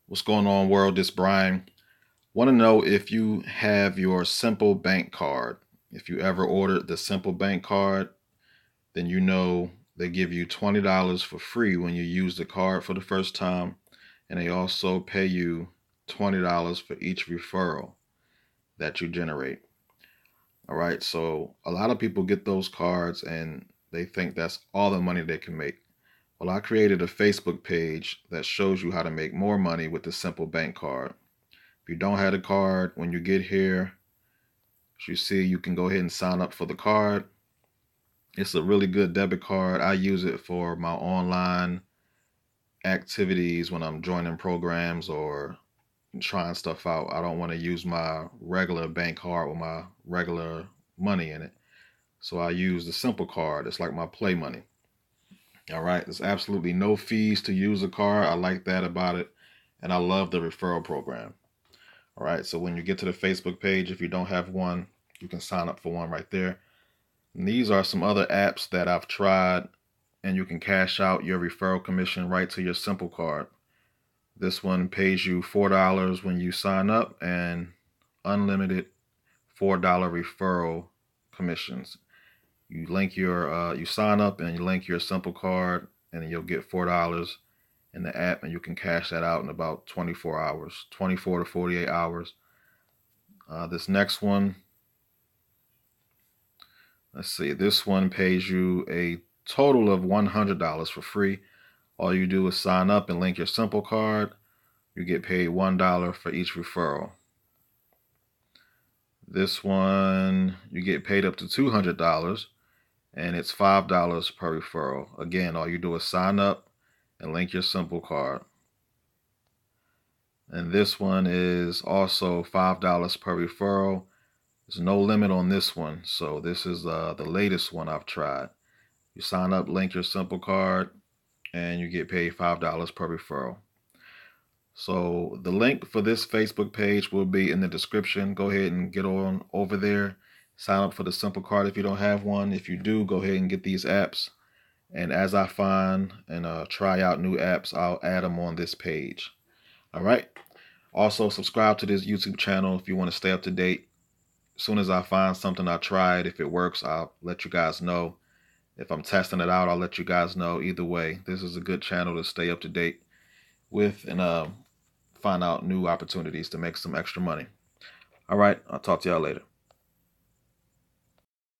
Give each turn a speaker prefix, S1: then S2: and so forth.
S1: What's going on, world? This is Brian. Want to know if you have your Simple Bank card. If you ever ordered the Simple Bank card, then you know they give you $20 for free when you use the card for the first time, and they also pay you $20 for each referral that you generate. All right, so a lot of people get those cards and they think that's all the money they can make. Well, I created a Facebook page that shows you how to make more money with the Simple Bank card. If you don't have a card, when you get here, as you see, you can go ahead and sign up for the card. It's a really good debit card. I use it for my online activities when I'm joining programs or trying stuff out. I don't want to use my regular bank card with my regular money in it. So I use the Simple card. It's like my play money. All right. There's absolutely no fees to use the card. I like that about it. And I love the referral program. All right, so when you get to the Facebook page, if you don't have one, you can sign up for one right there. And these are some other apps that I've tried, and you can cash out your referral commission right to your Simple card. This one pays you $4 when you sign up and unlimited $4 referral commissions. You sign up and you link your Simple card, and you'll get $4 in the app, and you can cash that out in about 24 hours, 24 to 48 hours. This next one, let's see, this one pays you a total of $100 for free. All you do is sign up and link your Simple card. You get paid $1 for each referral. This one, you get paid up to $200, and it's $5 per referral. Again, all you do is sign up and link your Simple card. And this one is also $5 per referral. There's no limit on this one. So this is the latest one I've tried. You sign up, link your Simple card, and you get paid $5 per referral. So the link for this Facebook page will be in the description. Go ahead and get on over there. Sign up for the Simple card if you don't have one. If you do, go ahead and get these apps. And as I find and try out new apps, I'll add them on this page. All right. Also, subscribe to this YouTube channel if you want to stay up to date. As soon as I find something I tried, if it works, I'll let you guys know. If I'm testing it out, I'll let you guys know. Either way, this is a good channel to stay up to date with and find out new opportunities to make some extra money. All right, I'll talk to y'all later.